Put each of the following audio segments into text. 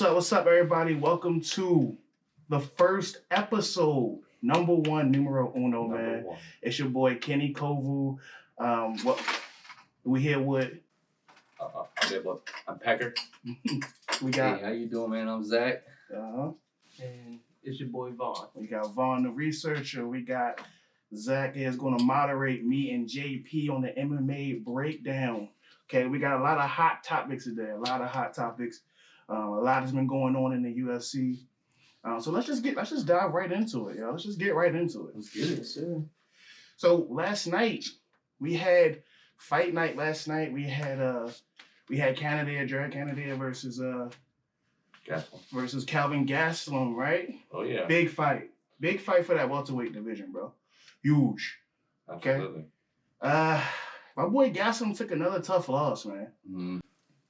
What's up, everybody? Welcome to the first episode, number one, numero uno, man. It's your boy, Kenny Kovu. What we here with? I'm Pecker. We got. Hey, how you doing, man? I'm Zach. And it's your boy Vaughn. We got Vaughn, the researcher. We got Zach is going to moderate me and JP on the MMA Breakdown. Okay, we got a lot of hot topics today. A lot has been going on in the UFC. So let's just dive right into it, y'all. Let's just get right into it. Let's get it. Sure. So last night we had fight night. Last night we had Canada versus Calvin Gastelum, right? Oh yeah. Big fight for that welterweight division, bro. Huge. Absolutely. Okay. My boy Gastelum took another tough loss, man. Mm-hmm.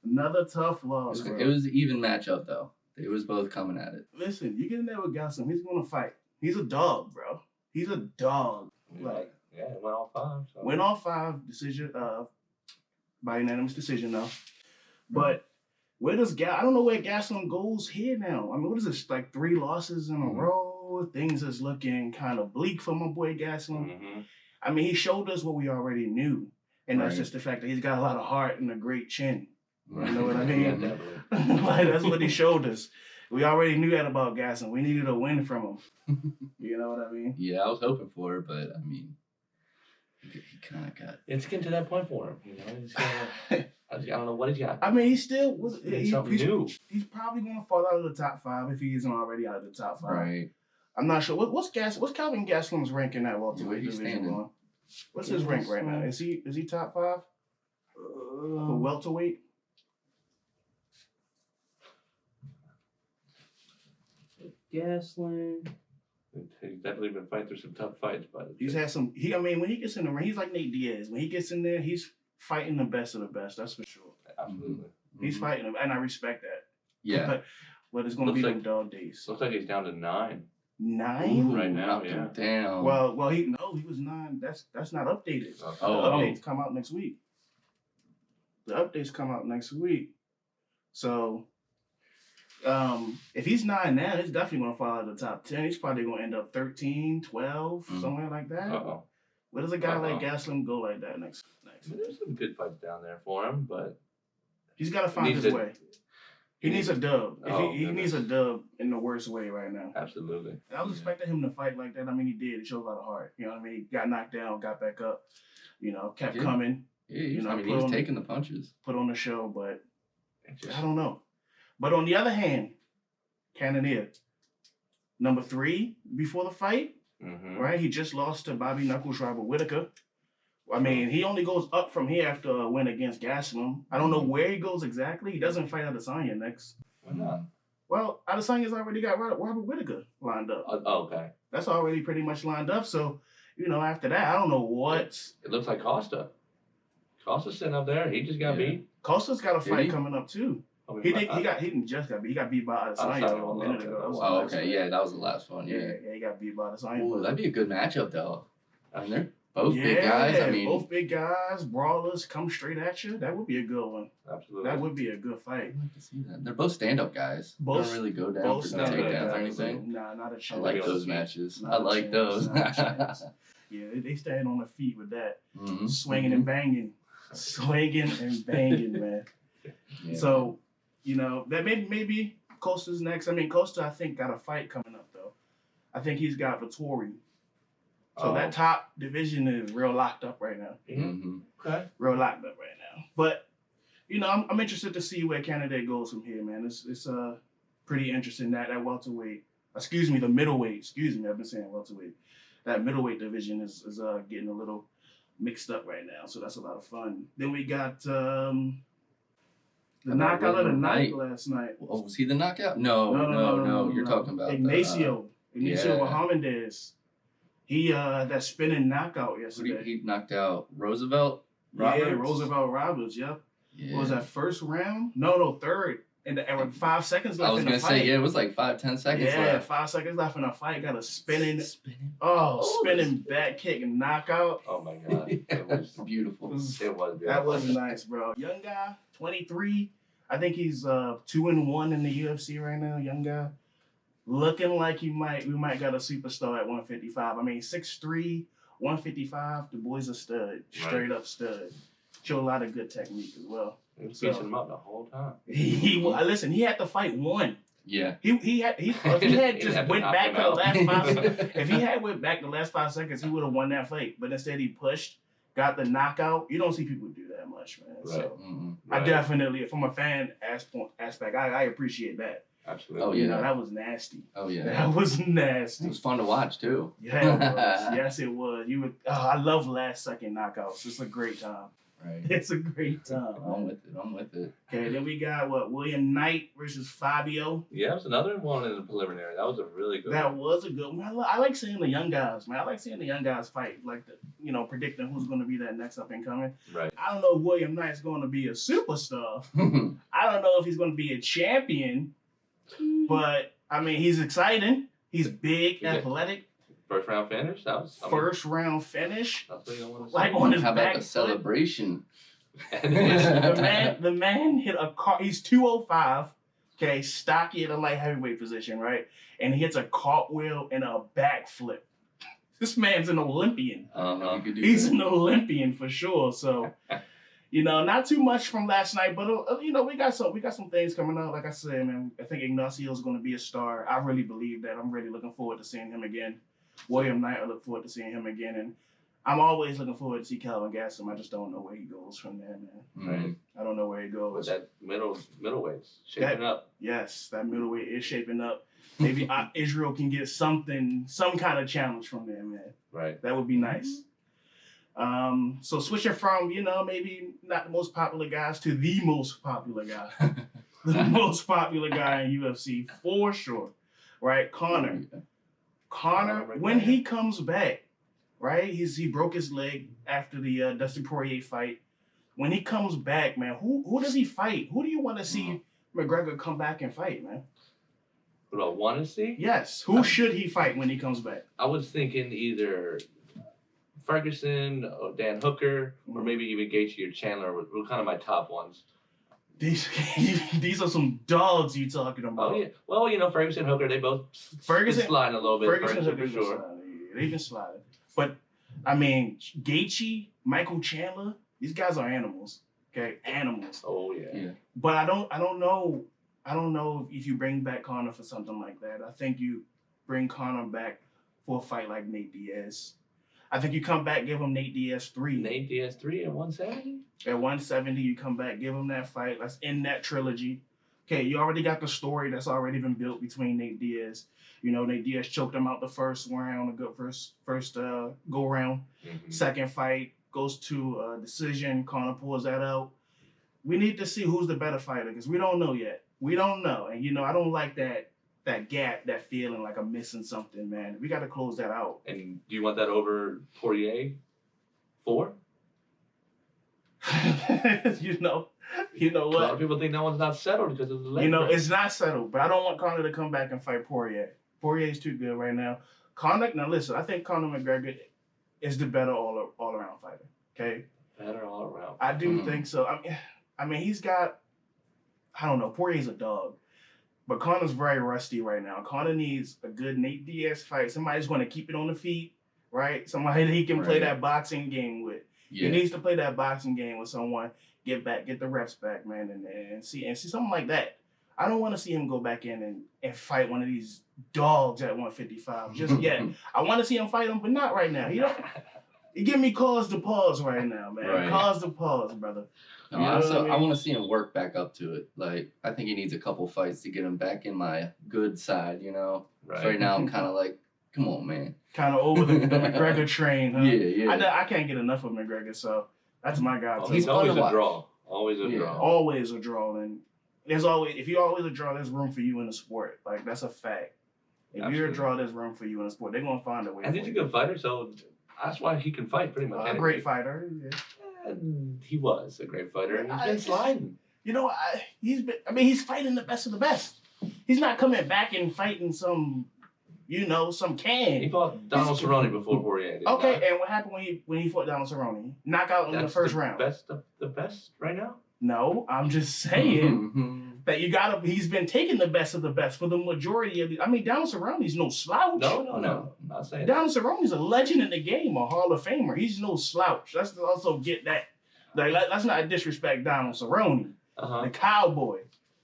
Another tough loss. It was an even matchup, though. They was both coming at it. Listen, you get in there with Gastelum, he's gonna fight. He's a dog, bro. He's a dog. He went all five. So. Went all five decision, by unanimous decision though. But where does I don't know where Gastelum goes here now. I mean, what is this, like 3 losses in a row? Things is looking kind of bleak for my boy Gastelum. Mm-hmm. I mean, he showed us what we already knew. And that's just the fact that he's got a lot of heart and a great chin. You know what I mean? Yeah, definitely. Like, that's what he showed us. We already knew that about Gastelum. We needed a win from him. You know what I mean? Yeah, I was hoping for it, but I mean, he kind of got. It's getting to that point for him. You know, he's gonna, I don't know what he's got. I mean, he still was. Something new. He's probably gonna fall out of the top 5 if he isn't already out of the top 5. Right. I'm not sure. What's Calvin Gastelum's rank in that welterweight division? On? What's his rank right now? Is he top 5 for welterweight? Gasland. He's definitely been fighting through some tough fights, but He's had some. I mean, when he gets in the ring, he's like Nate Diaz. When he gets in there, he's fighting the best of the best. That's for sure. Absolutely. Mm-hmm. He's fighting them, and I respect that. Yeah. But it's going to be them dog days. Looks like he's down to 9. 9? Right now, yeah. Damn. Well, he was 9. That's not updated. Okay. The updates come out next week. So, if he's 9 now, he's definitely going to fall out of the top 10. He's probably going to end up 13, 12, somewhere like that. Uh-oh. Where does a guy like Gastelum go like that next? I mean, there's some good fights down there for him, but he's got to find his way. He needs a dub. He needs a dub in the worst way right now. Absolutely. And I was expecting him to fight like that. I mean, he did. He showed a lot of heart. You know what I mean? He got knocked down, got back up. You know, kept coming. Yeah, he was taking the punches. Put on the show, but I don't know. But on the other hand, Cannonier, number 3 before the fight, right? He just lost to Bobby Knuckles Robert Whitaker. I mean, he only goes up from here after a win against Gastelum. I don't know where he goes exactly. He doesn't fight Adesanya next. Why not? Well, Adesanya's already got Robert Whitaker lined up. Okay. That's already pretty much lined up. So, you know, after that, I don't know what. It looks like Costa. Costa's sitting up there. He just got beat. Costa's got a fight coming up too. He didn't just got beat. He got beat by Adesanya a minute ago. That was the last one. Yeah, he got beat by Adesanya. Ooh, that'd be a good matchup though. I mean, they're both big guys. I mean, both big guys, brawlers, come straight at you. That would be a good one. Absolutely. That would be a good fight. I'd like to see that. They're both stand-up guys. Both don't really go down for takedowns or anything. Nah, not a chance. I like those matches. I like those. Yeah, they stand on their feet with that, swinging and banging, man. Yeah. So, you know, that maybe Costa's next. I mean, Costa, I think, got a fight coming up though. I think he's got Vettori. So that top division is real locked up right now. Okay. Real locked up right now. But, you know, I'm interested to see where Canada goes from here, man. It's pretty interesting that welterweight. Excuse me, the middleweight. Excuse me, I've been saying welterweight. That middleweight division is getting a little mixed up right now. So that's a lot of fun. Then we got the knockout of the night last night. Oh, was he the knockout? No. You're talking about Ignacio Mohamedez. He that spinning knockout yesterday. He knocked out Roosevelt Roberts. Yeah, Roosevelt Roberts. Yep. Yeah. What was that, first round? No, third. And there were 5 seconds left in the fight. I was gonna say, it was like 5-10 seconds left. Yeah, 5 seconds left in the fight. Got a spinning back kick and knockout. Oh my god, it was beautiful. It was beautiful. That was nice, bro. Young guy, 23. I think he's 2-1 in the UFC right now, young guy. Looking like we might got a superstar at 155. I mean, 6'3", 155. The boy's a stud, straight up stud. Show a lot of good technique as well. He was fishing him up the whole time. Listen. He had to fight one. Yeah. If he had just went back to the last 5 seconds, if he had went back the last 5 seconds, he would have won that fight. But instead, he pushed, got the knockout. You don't see people do that much, man. Right. So Right. I definitely, from a fan aspect, I appreciate that. Absolutely. Oh, yeah. That was nasty. Oh, yeah. That was nasty. It was fun to watch, too. Yeah, it was. Yes, it was. I love last second knockouts. It's a great time. Right. It's a great time. I'm with it. Okay, then we got William Knight versus Fabio. Yeah, it was another one in the preliminary. That was a really good That one. was a good one. I like seeing the young guys, man. I like seeing the young guys fight, like predicting who's going to be that next up and coming. Right. I don't know if William Knight's going to be a superstar. I don't know if he's going to be a champion, but I mean, he's exciting. He's big, athletic. First round finish. First round finish. That's what you want to Like on his How back about the celebration? the man hit a car. He's 205. Okay, stocky at a light heavyweight position, right? And he hits a cartwheel and a backflip. This man's an Olympian. He's an Olympian for sure. So, not too much from last night, but we got some things coming up. Like I said, man, I think Ignacio's going to be a star. I really believe that. I'm really looking forward to seeing him again. William Knight, I look forward to seeing him again, and I'm always looking forward to see Calvin Gastelum. I just don't know where he goes from there, man. Right. I don't know where he goes. But that middleweight's shaping up. Yes, that middleweight is shaping up. Maybe Israel can get some kind of challenge from there, man. Right. That would be nice. So switching from, maybe not the most popular guys to the most popular guy. The most popular guy in UFC, for sure. Right? Conor, when he comes back, right? He broke his leg after the Dustin Poirier fight. When he comes back, man, who does he fight? Who do you want to see McGregor come back and fight, man? What do I want to see? Yes. Who should he fight when he comes back? I was thinking either Ferguson or Dan Hooker, or maybe even Gaethje or Chandler were kind of my top ones. These are some dogs you talking about. Oh yeah. Well, Ferguson, Hooker, they both sliding a little bit. Ferguson for sure. They even slide. But I mean, Gaethje, Michael Chandler, these guys are animals. Okay, animals. Oh yeah. But I don't know if you bring back Conor for something like that. I think you bring Conor back for a fight like Nate Diaz. I think you come back, give him Nate Diaz 3. Nate Diaz 3 at 170? At 170, you come back, give him that fight. Let's end that trilogy. Okay, you already got the story that's already been built between Nate Diaz. Nate Diaz choked him out the first round, first go round. Mm-hmm. Second fight goes to a decision. Conor pulls that out. We need to see who's the better fighter because we don't know yet. We don't know. And, I don't like that gap, that feeling like I'm missing something, man. We got to close that out. And do you want that over Poirier 4? You know what? A lot of people think that one's not settled because of the leg. It's not settled, but I don't want Conor to come back and fight Poirier. Poirier's too good right now. Now listen, I think Conor McGregor is the better all-around fighter, okay? Better all around. I do think so. I mean, he's got, I don't know, Poirier's a dog. But Conor's very rusty right now. Conor needs a good Nate Diaz fight. Somebody's going to keep it on the feet, right? Somebody that he can play that boxing game with. Yeah. He needs to play that boxing game with someone, get the reps back, man, and see something like that. I don't want to see him go back in and fight one of these dogs at 155 just yet. I want to see him fight him, but not right now. You give me cause to pause right now, man. Right. Cause to pause, brother. No, I want to see him work back up to it. Like, I think he needs a couple fights to get him back in my good side, Right. So right now, I'm kind of like, come on, man. Kind of over the McGregor train, huh? Yeah. I can't get enough of McGregor, so that's my guy. He's always a draw. Always a draw. Always a draw. And if you're always a draw, there's room for you in the sport. Like, that's a fact. If you're a draw, there's room for you in the sport. They're going to find a way. And he's a good fighter, so that's why he can fight pretty much. A great fighter, yeah. And he was a great fighter. He's been sliding. He's fighting the best of the best. He's not coming back and fighting some can. He fought Donald Cerrone before Poirier. Okay, and what happened when he fought Donald Cerrone? Knockout in the first round. The best right now? No, I'm just saying that he's been taking the best of the best for the majority of the. I mean, Donald Cerrone's no slouch. No. I'm not saying Donald Cerrone's a legend in the game, a Hall of Famer. He's no slouch. Let's also get that. Like, let's not disrespect Donald Cerrone, the cowboy.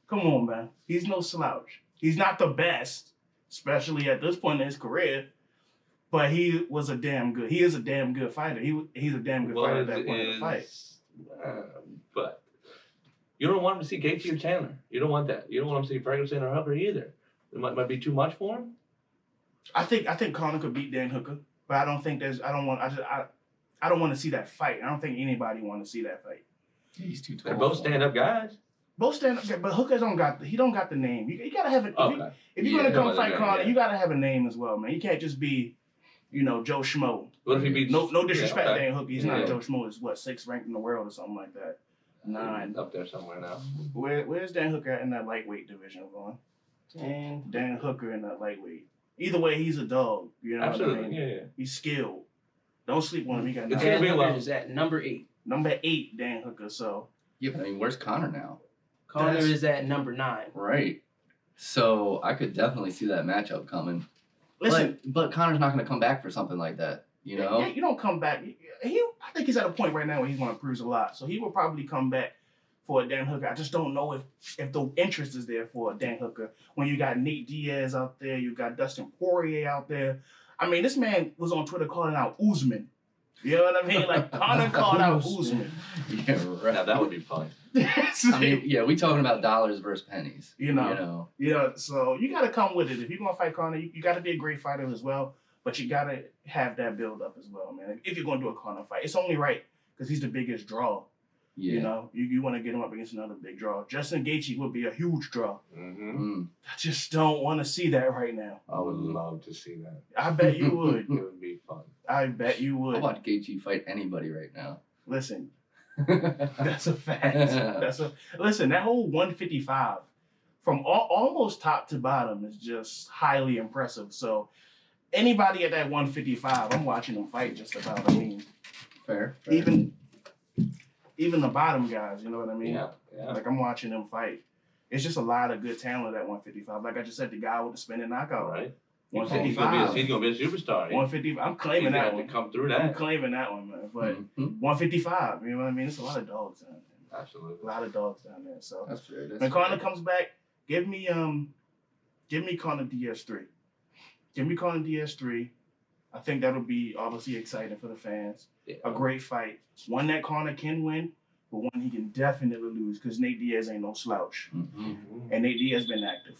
Come on, man. He's no slouch. He's not the best, especially at this point in his career. But he was a damn good. He is a damn good fighter. He's a damn good fighter at that point in the fight. But you don't want him to see Gaethje or Chandler. You don't want that. You don't want him to see Ferguson or Hooker either. It might be too much for him. I think Conor could beat Dan Hooker, but I don't think there's. I don't want to see that fight. I don't think anybody want to see that fight. He's too tall. They're both stand-up guys. Both stand up, but Hooker don't got the name. You gotta have it. If you're gonna come fight Conor, you gotta have a name as well, man. You can't just be, Joe Schmo. What if he beats? No disrespect, Dan Hooker. He's not Joe Schmo. He's 6th ranked in the world or something like that. 9 up there somewhere now. Where's Dan Hooker at in that lightweight division going? Dan Hooker in that lightweight. Either way, he's a dog. You know Absolutely. what I mean? Yeah. He's skilled. Don't sleep on him. He got Dan Hooker is at number 8. Number 8, Dan Hooker. So yeah, but I mean, where's Conor now? Conor is at number 9. Right. So I could definitely see that matchup coming. listen, But Conor's not going to come back for something like that. You know? you don't come back. I think he's at a point right now where he's going to cruise a lot. So he will probably come back for a Dan Hooker. I just don't know if the interest is there for a Dan Hooker. When you got Nate Diaz out there, you got Dustin Poirier out there. I mean, this man was on Twitter calling out Usman. You know what I mean? Like, Conor called out Usman. Yeah, right. Now that would be fun. I mean, yeah, we talking about dollars versus pennies. You know. Yeah, so you got to come with it. If you're going to fight Conor, you got to be a great fighter as well. But you got to have that build up as well, man. If you're going to do a Conor fight, it's only right because he's the biggest draw. Yeah. You know, you want to get him up against another big draw. Justin Gaethje would be a huge draw. Mm-hmm. I just don't want to see that right now. I would love to see that. I bet you would. It would be fun. I bet you would. I'll watch Gaethje fight anybody right now. Listen, that's a fact. Listen. That whole 155 from almost top to bottom is just highly impressive. So anybody at that 155, I'm watching them fight just about. I mean, Fair. Even the bottom guys, you know what I mean? Yeah. Like, I'm watching them fight. It's just a lot of good talent at 155. Like I just said, the guy with the spinning knockout. Right. 155. He's gonna be a superstar. 150. I'm claiming that one. To come through I'm that. claiming that one, man. But 155, you know what I mean? It's a lot of dogs down there. Absolutely. A lot of dogs down there. So That's fair. when Conor comes back, give me Conor DS3. Give me Conor DS3. I think that'll be obviously exciting for the fans. Yeah. A great fight. One that Conor can win, but one he can definitely lose because Nate Diaz ain't no slouch. Mm-hmm. And Nate Diaz been active.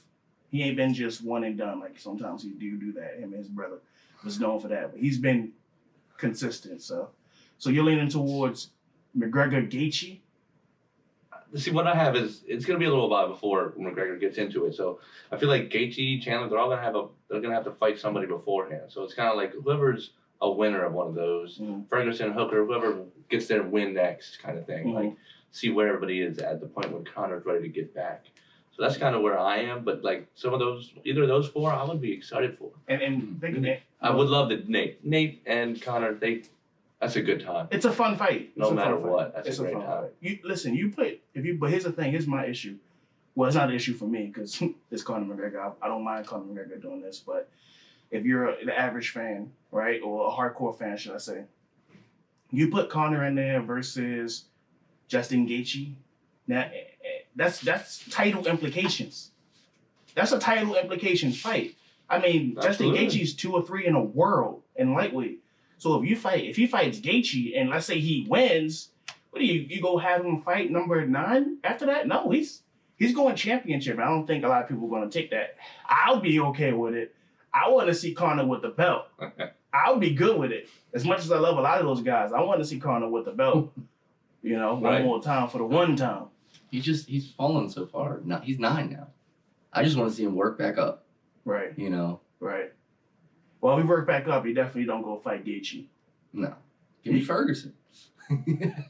He ain't been just one and done like sometimes he do that. Him and his brother was known for that. But he's been consistent. So you're leaning towards McGregor Gaethje? See, what I have is it's gonna be a little while before McGregor gets into it. So I feel like Gaethje, Chandler, they're gonna have to fight somebody beforehand. So it's kind of like whoever's a winner of one of those, Ferguson, Hooker, whoever gets their win next, kind of thing. Like see where everybody is at the point when Conor's ready to get back. So that's kind of where I am. But like some of those, either of those 4, I would be excited for. And think of it. I would love the Nate and Conor. That's a good time. It's a fun fight. No matter what, that's a great time. But here's the thing. Here's my issue. Well, it's not an issue for me because it's Conor McGregor. I don't mind Conor McGregor doing this, but if you're the average fan, right, or a hardcore fan, should I say, you put Conor in there versus Justin Gaethje. Now, that's title implications. That's a title implications fight. I mean, Absolutely. Justin Gaethje's 2 or 3 in the world in lightweight. So if he fights Gaethje and let's say he wins, what do you go have him fight number 9 after that? No, he's going championship. I don't think a lot of people are going to take that. I'll be okay with it. I want to see Conor with the belt. I'll be good with it. As much as I love a lot of those guys, I want to see Conor with the belt. One more time for the one time. He's fallen so far. No, he's 9 now. I just want to see him work back up. Right. Right. Well, if he work back up, he definitely don't go fight Gaethje. No. Give me Ferguson. I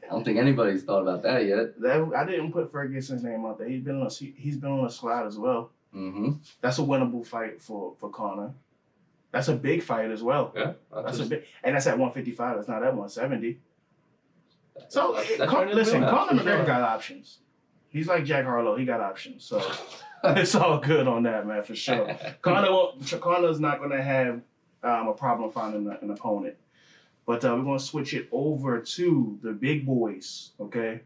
don't think anybody's thought about that yet. I didn't put Ferguson's name out there. He's been on a slide as well. Mm-hmm. That's a winnable fight for Conor. That's a big fight as well. Yeah. That's a big, and that's at 155. It's not at 170. So That's right in his listen, wheelhouse, Conor for McGregor sure. got options. He's like Jack Harlow. He got options. So it's all good on that, man, for sure. Conor's not going to have a problem finding an opponent. But we're going to switch it over to the big boys, okay?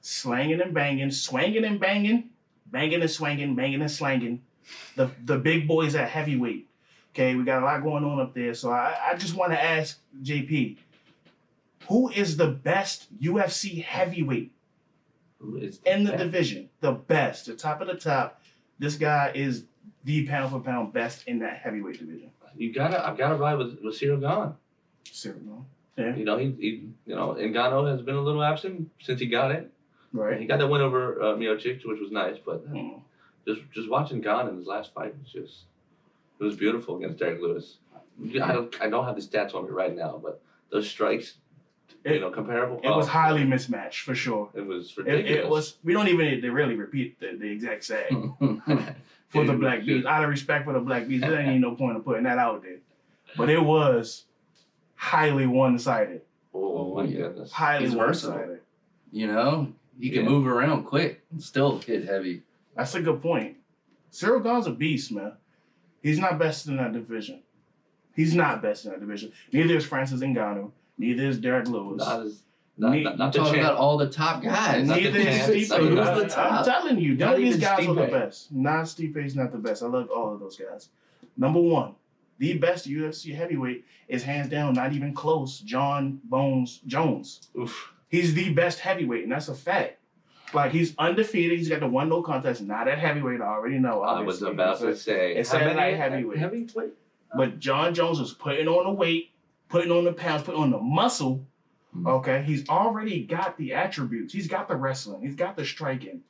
Slanging and banging, swanging and banging, banging and swanging, banging and slanging. The big boys at heavyweight. Okay, we got a lot going on up there. So I just want to ask JP, who is the best UFC heavyweight in the division? The best, the top of the top. This guy is the pound for pound best in that heavyweight division. I've gotta ride with Cyril Gahn. Cyril, yeah. You know, Ngannou has been a little absent since he got it. Right. He got that win over Miocic, which was nice, but just watching Gahn in his last fight it was beautiful against Derek Lewis. I don't have the stats on me right now, but those strikes, comparable. It was highly mismatched for sure. It was ridiculous. It was. We don't even really repeat the exact same for the Black Beast. Out of respect for the Black Beast, there ain't no point of putting that out there. But it was highly one-sided. Oh my goodness! Highly He's one-sided. versatile. He can move around quick and still hit heavy. That's a good point. Cyril Gahn's a beast, man. He's not best in that division. He's not best in that division. Neither is Francis Ngannou. Neither is Derek Lewis. Not the Talking champ. about all the top guys. Not the Neither is champ. Stipe. Who's the top? I'm telling you, none Not of these even guys are the Stipe. best. Nah, Stipe's not the best. I love all of those guys. Number one, the best UFC heavyweight is hands down, not even close, John Bones Jones. Oof. He's the best heavyweight, and that's a fact. Like, he's undefeated. He's got the 1-0 contest. Not at heavyweight. I already know. I was obviously. about to say. It's how at many light at heavyweight. Heavyweight. But John Jones was putting on the weight, putting on the pounds, putting on the muscle. Okay, he's already got the attributes. He's got the wrestling. He's got the striking.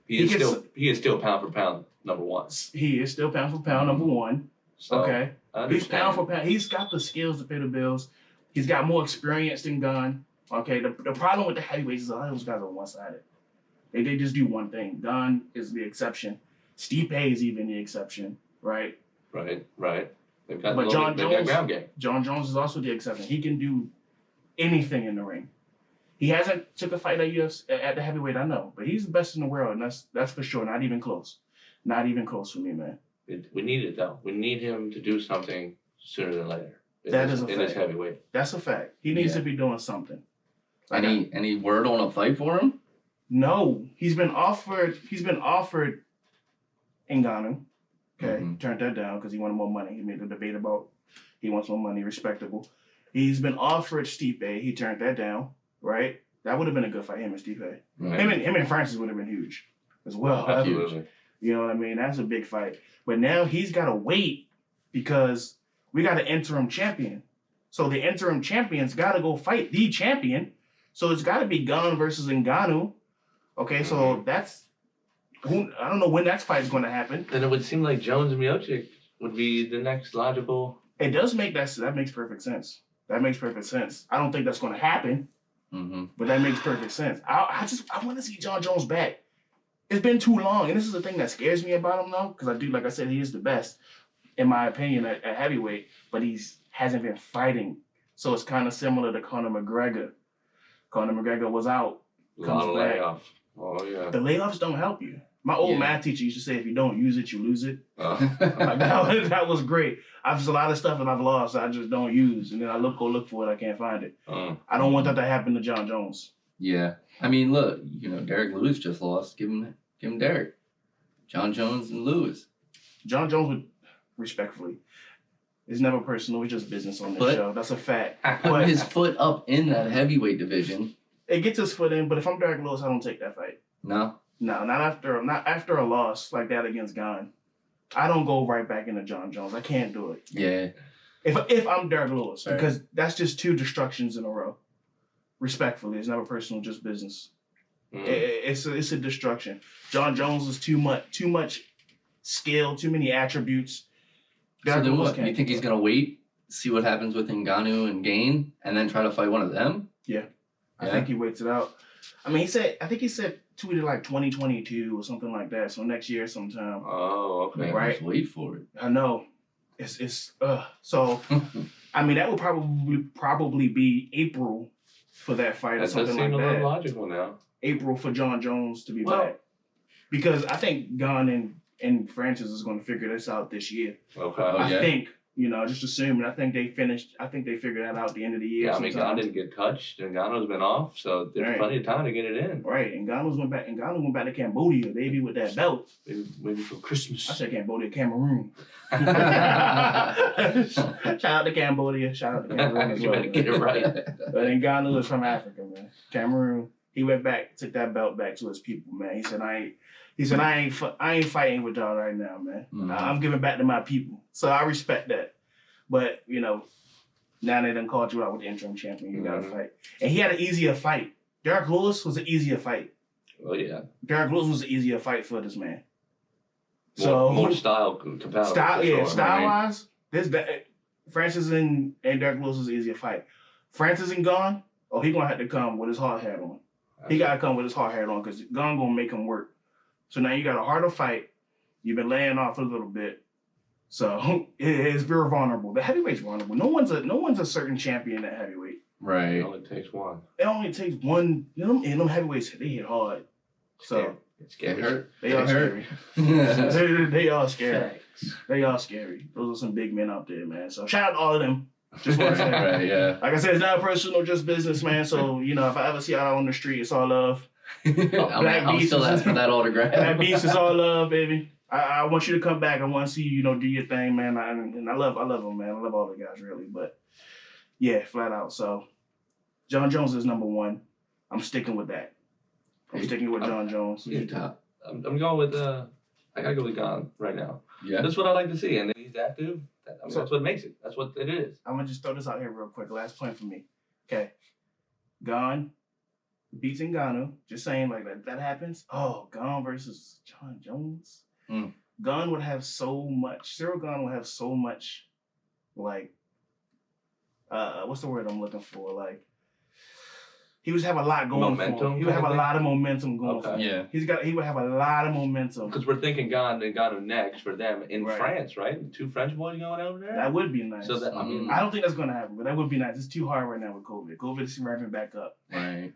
He is still pound for pound number one. He is still pound for pound number one. So, Okay, I he's understand. pound for pound. He's got the skills to pay the bills. He's got more experience than Gunn. Okay, the problem with the heavyweights is a lot of those guys are one-sided. They just do one thing. Gunn is the exception. Stipe is even the exception, right? Right. They've got But John they've got Jones- ground game. John Jones is also the exception. He can do anything in the ring. He hasn't took a fight at UFC at the heavyweight, I know, but he's the best in the world, and that's for sure. Not even close. Not even close for me, man. We need it though. We need him to do something sooner than later. That is a in his fact. heavyweight. That's a fact. He needs Yeah. to be doing something. Any word on a fight for him? No, he's been offered Ngannou. Okay, Mhm. turned that down because he wanted more money. He made a debate about he wants more money, respectable. He's been offered Stipe. He turned that down. Right, that would have been a good fight. Him and Stipe. Right. Him and Francis would have been huge as well. Absolutely. You know what I mean? That's a big fight. But now he's got to wait because we got an interim champion. So the interim champion's got to go fight the champion. So it's got to be Gunn versus Ngannou. Okay, so that's I don't know when that fight is going to happen. Then it would seem like Jones and Miocic would be the next logical. It does make that makes perfect sense. That makes perfect sense. I don't think that's going to happen, but that makes perfect sense. I want to see John Jones back. It's been too long, and this is the thing that scares me about him though, because I do, like I said, he is the best in my opinion at heavyweight, but hasn't been fighting. So it's kind of similar to Conor McGregor. Conor McGregor was out. A Comes lot of back. layoff. Oh yeah. The layoffs don't help you. My old Yeah. math teacher used to say, if you don't use it, you lose it. Uh, Like, that was great. There's a lot of stuff that I've lost I just don't use. And then I go look for it, I can't find it. I don't want that to happen to John Jones. Yeah. I mean, look, Derek Lewis just lost. Give him Derek. John Jones and Lewis. John Jones would, respectfully, it's never personal. It's just business on this But- show. That's a fact. Put But his foot up in that heavyweight division. it gets his foot in. But if I'm Derek Lewis, I don't take that fight. No. No, not after a loss like that against Gunn. I don't go right back into John Jones. I can't do it. Yeah. If I'm Derek Lewis, Right. because that's just 2 destructions in a row. Respectfully, it's never personal, just business. It's a destruction. John Jones is too much skill, too many attributes. So Derek then Lewis what? can't You think do he's it. gonna wait, see what happens with Ngannou and Gain, and then try to fight one of them? I think he waits it out. I mean, I think he said tweeted like 2022 or something like that. So next year sometime. Oh, okay. Right. Just wait for it. I know. It's so. I mean, that would probably be April for that fight or That does something seem like a little that. logical now. April for John Jones to be back. Because I think Gunn and Francis is going to figure this out this year. Okay. I think, just assuming. I think they figured that out at the end of the year. Yeah, I mean, Ghana didn't get touched, and Ghana's been off, so there's plenty of time to get it in. Right, and Ghana went back to Cambodia, baby, with that belt. Maybe for Christmas. I said Cambodia, Cameroon. Shout out to Cambodia. Shout out to Cameroon as You well. better get it right. But then Ghana was from Africa, man. Cameroon. He went back, took that belt back to his people, man. He said, I ain't fighting with y'all right now, man. Mm-hmm. I'm giving back to my people. So I respect that. But, now they done called you out with the interim champion. You got to fight. And he had an easier fight. Derek Lewis was an easier fight. Oh, yeah. Derek Lewis was an easier fight for this man. More style compatible. Style-wise, Francis and Derek Lewis was an easier fight. Francis and Gon, he going to have to come with his hard hat on. He got to come with his hard hat on because Gon going to make him work. So now you got a harder fight. You've been laying off a little bit. So it's very vulnerable. The heavyweight's vulnerable. No one's a certain champion at heavyweight. Right. It only takes one. It only takes one. And them heavyweights, they hit hard. So it's scary. They are scary. They are scary. They are scary. Those are some big men out there, man. So shout out to all of them. Just want to say, right, yeah. Like I said, it's not personal, just business, man. So if I ever see y'all on the street, it's all love. I'm still asking for that autograph. Black Beast is all love, baby. I want you to come back. I want to see you, do your thing, man. And I love them, man. I love all the guys, really. But yeah, flat out. So John Jones is number one. I'm sticking with that. I'm sticking with John Jones. Who's your top? I'm going with I gotta go with Gon right now. Yeah. That's what I like to see, and he's active. That's what makes it. That's what it is. I'm gonna just throw this out here real quick. Last point for me. Okay. Gon beats Ngannou. Just saying, like that happens. Oh, Gon versus John Jones. Gon would have so much. Cyril Gon would have so much, like, what's the word I'm looking for? Like, he would have a lot going for him. He would have a lot of momentum going for him. Yeah. He would have a lot of momentum. Because we're thinking Gon and Ngannou next for them in France, right? The two French boys going over there. That would be nice. So that I don't think that's gonna happen, but that would be nice. It's too hard right now with COVID. COVID is revving back up. Right.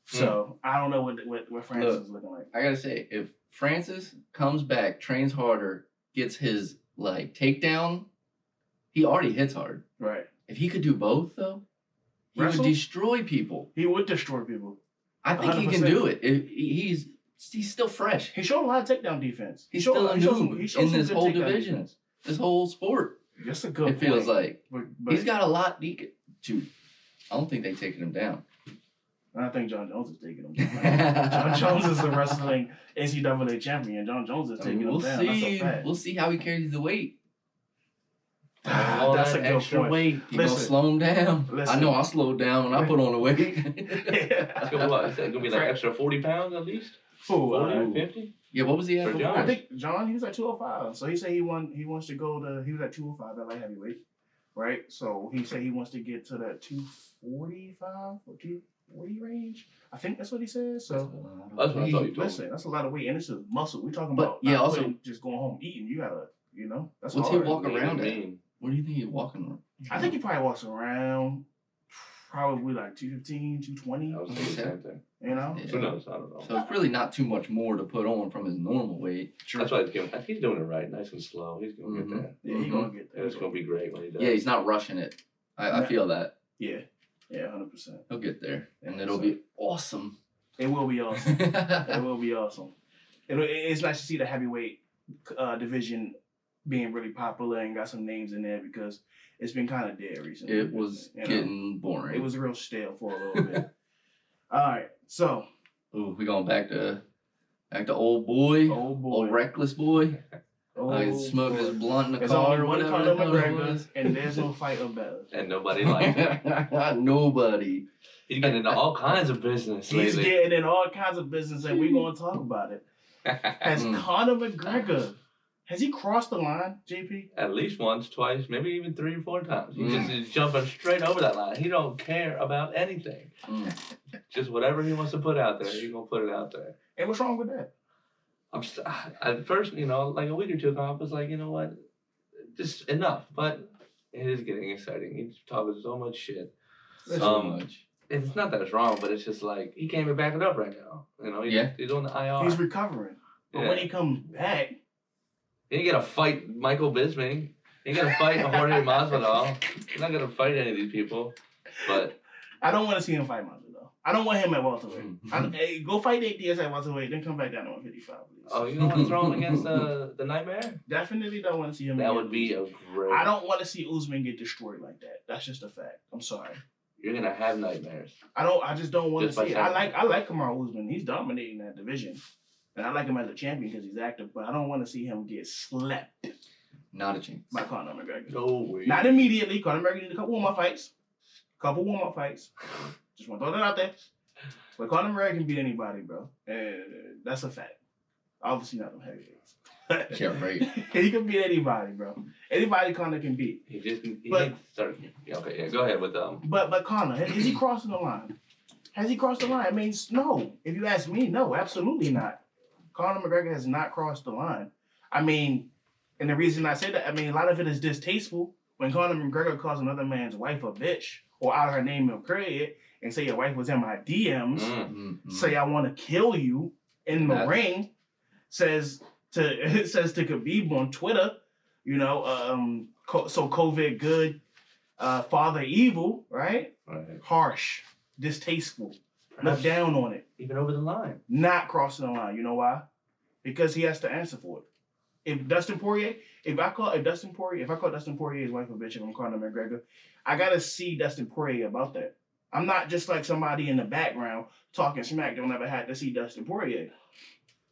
So I don't know what Francis is looking like. I gotta say, if Francis comes back, trains harder, gets his takedown, he already hits hard. Right. If he could do both though, he would destroy people. He would destroy people. I think 100%. He can do it. He's still fresh. He showed a lot of takedown defense. He's still a noob in this whole division, defense. This whole sport. That's a good point. It feels like but he's got a lot. I don't think they've taken him down. I think John Jones is taking him down. John Jones is the wrestling NCAA champion. John Jones is taking him down. That's a fact. We'll see how he carries the weight. That's a good extra point. Weight. You gonna slow him down? I know I slowed down when I put on the weight. That's gonna be like extra 40 pounds at least. 40, 50. Yeah, what was he at? I think John, he was at 205. So he said he wants to go to. He was at 205 at light heavyweight, right? So he said he wants to get to that 245 or 240 range. I think that's what he said. So that's what I thought you told listen, me. that's a lot of weight, and it's a muscle. We're talking about. Yeah, also just going home eating. You gotta, that's what's hard. he walk around at? What do you think he's walking around? I think he probably walks around probably like 215, 220. I was thinking the same thing. Yeah. Who knows? I don't know. So it's really not too much more to put on from his normal weight. That's why he's doing it right, nice and slow. He's gonna get there. Yeah, he's gonna get there. It's gonna be great when he does. Yeah, he's not rushing it. I feel that. Yeah, 100%. He'll get there, and it'll be awesome. It will be awesome. It will be awesome. It's nice to see the heavyweight division being really popular and got some names in there because it's been kind of dead recently. It was getting boring. It was real stale for a little bit. All right, so. Ooh, we going back to old boy. Old reckless boy. Smoking his blunt in the There's car. only one Conor McGregor, and there's no fight of better. And nobody likes it. Nobody. He's getting into all kinds of business lately. He's getting in all kinds of business, and we're going to talk about it. Has Conor McGregor, has he crossed the line, JP? At least once, twice, maybe even 3 or 4 times. He's jumping straight over that line. He don't care about anything. Just whatever he wants to put out there, he's going to put it out there. And what's wrong with that? At first, like a week or two ago, I was like, you know what? Just enough. But it is getting exciting. He's talking so much shit. So much. it's not that it's wrong, but it's just like he can't even back it up right now. You know, he's on the IR. He's recovering. But when he comes back, he ain't gonna fight Michael Bisping. He ain't gonna fight Jorge Masvidal. He's not gonna fight any of these people. But I don't want to see him fight Masvidal. I don't want him at welterweight. Hey, go fight Nate Diaz at welterweight, then come back down to 155, please. Oh, you don't want to throw him against the Nightmare? Definitely don't want to see him. That would be a great. I don't want to see Usman get destroyed like that. That's just a fact. I'm sorry. You're gonna have nightmares. I just don't want to see it. I like Kamaru Usman. He's dominating that division, and I like him as a champion because he's active. But I don't want to see him get slept. Not a chance. By Conor McGregor. No way. Not immediately. Conor McGregor needs a couple warm-up fights. Just want to throw that out there. But Conor McGregor can beat anybody, bro. And that's a fact. Obviously not them heavyweights. Yeah, right. He can beat anybody, bro. Anybody Conor can beat. He needs to start. Yeah, okay, yeah, go ahead with But Conor, is he crossing the line? Has he crossed the line? I mean, no. If you ask me, no, absolutely not. Conor McGregor has not crossed the line. I mean, and the reason I say that, I mean, a lot of it is distasteful. When Conor McGregor calls another man's wife a bitch or out her name and period and say your wife was in my DMs, say I want to kill you in the ring, says to Khabib on Twitter, you know, so COVID good, father evil, right? Harsh, distasteful, look down on it. Even over the line. Not crossing the line. You know why? Because he has to answer for it. If I call Dustin Poirier's wife a bitch, if I'm Conor McGregor, I gotta see Dustin Poirier about that. I'm not just like somebody in the background talking smack. Don't ever had to see Dustin Poirier.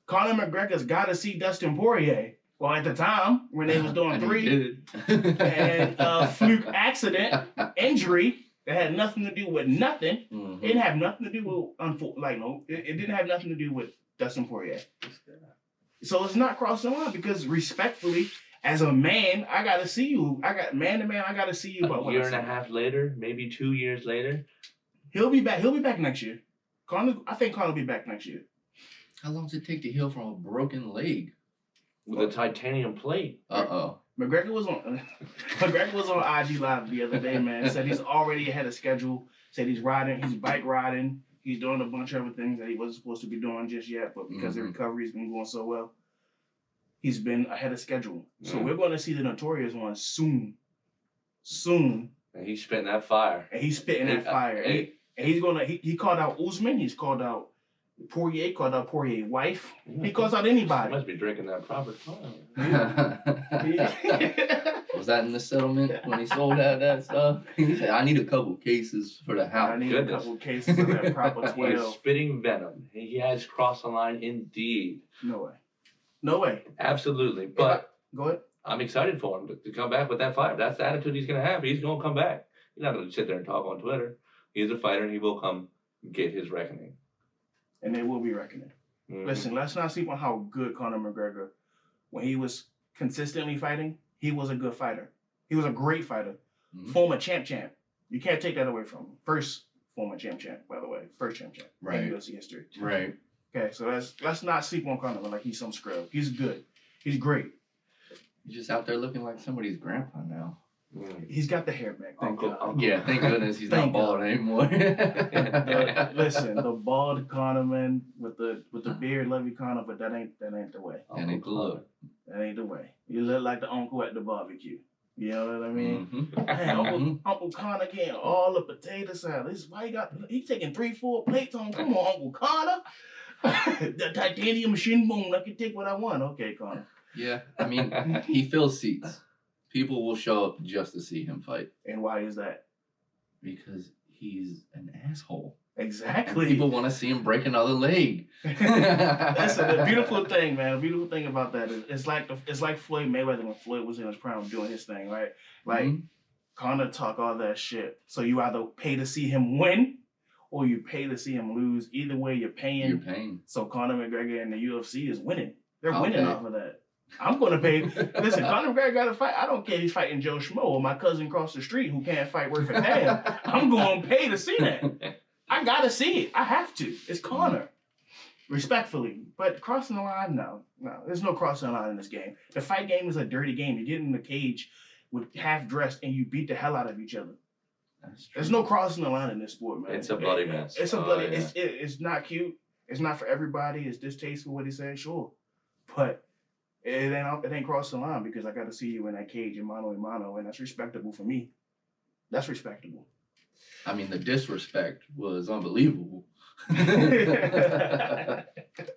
Conor McGregor's got to see Dustin Poirier. Well, at the time when they was doing 3, and fluke accident, injury that had nothing to do with nothing. It didn't have nothing to do with it didn't have nothing to do with Dustin Poirier. So it's not crossing the line because respectfully, as a man, I gotta see you. Man to man, I gotta see you. A year and a half later, maybe 2 years later, he'll be back. He'll be back next year. I think Conor will be back next year. How long does it take to heal from a broken leg? With a titanium plate. McGregor was on IG Live the other day, man. Said he's already ahead of schedule. Said he's bike riding. He's doing a bunch of other things that he wasn't supposed to be doing just yet, but because the recovery's been going so well, he's been ahead of schedule. So we're going to see the Notorious one soon. Soon. And he's spitting that fire. And he called out Usman. He's called out Poirier, called out Poirier's wife. He calls out anybody. He must be drinking that proper time. Was that in the settlement when he sold out that stuff? He said, I need a couple cases for the house. I need a couple cases of that proper 12. He's spitting venom. He has crossed the line indeed. No way. Absolutely. But go ahead. I'm excited for him to come back with that fight. That's the attitude he's going to have. He's going to come back. He's not going to sit there and talk on Twitter. He's a fighter and he will come get his reckoning. And they will be reckoning. Listen, let's not sleep on how good Conor McGregor, when he was consistently fighting, he was a good fighter. He was a great fighter. Former champ. You can't take that away from him. First former champ, by the way. First champ. Right. In UFC history. Right. Okay, so let's not sleep on Conor like he's some scrub. He's good. He's great. He's just out there looking like somebody's grandpa now. He's got the hair back. Thank God. Yeah, thank goodness he's not bald anymore. Listen, the bald Conor, man, with the beard, love you, Conor, but that ain't the way. That ain't the look. That ain't the way. You look like the uncle at the barbecue. You know what I mean? Man, Uncle Conor getting all the potato salad. This is why he's taking 3-4 plates on. Come on, Uncle Conor. The titanium machine bone. I can take what I want. Okay, Conor. Yeah, I mean, he fills seats. People will show up just to see him fight. And why is that? Because he's an asshole. Exactly. People want to see him break another leg. Listen, the beautiful thing, man. The beautiful thing about that is it's like Floyd Mayweather when Floyd was in his prime doing his thing, right? Like Conor talk all that shit. So you either pay to see him win, or you pay to see him lose. Either way, you're paying. You're paying. So Conor McGregor and the UFC is winning. They're winning off of that. I'm gonna pay. Listen, Conor McGregor got to fight. I don't care if he's fighting Joe Schmo or my cousin across the street who can't fight worth a damn. I'm gonna pay to see that. I gotta see it. I have to. It's Conor. Respectfully. But crossing the line, no. There's no crossing the line in this game. The fight game is a dirty game. You get in the cage with half dressed and you beat the hell out of each other. That's true. There's no crossing the line in this sport, man. It's a bloody mess. It's a bloody. Yeah. It's not cute. It's not for everybody. It's distasteful what he said, sure, but it ain't crossing the line because I got to see you in that cage in mano a mano, and that's respectable for me. That's respectable. I mean, the disrespect was unbelievable. The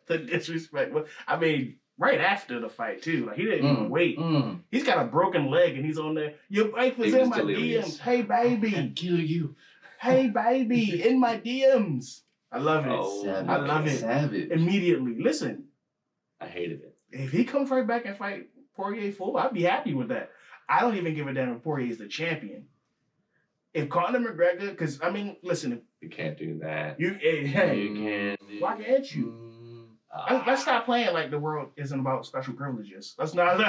disrespect. I mean, right after the fight too. Like he didn't even wait. He's got a broken leg and he's on there. Your wife was in my DMs. Hey baby, Kill you. Hey baby, in my DMs. I love it. Oh, I love it. Savage. Immediately. Listen, I hated it. if he comes right back and fight Poirier full, I'd be happy with that. I don't even give a damn if Poirier is the champion. If Conor McGregor, because I mean, listen, You can't do that. hey, You can't. why can't you? Let's stop playing like the world isn't about special privileges. Let's not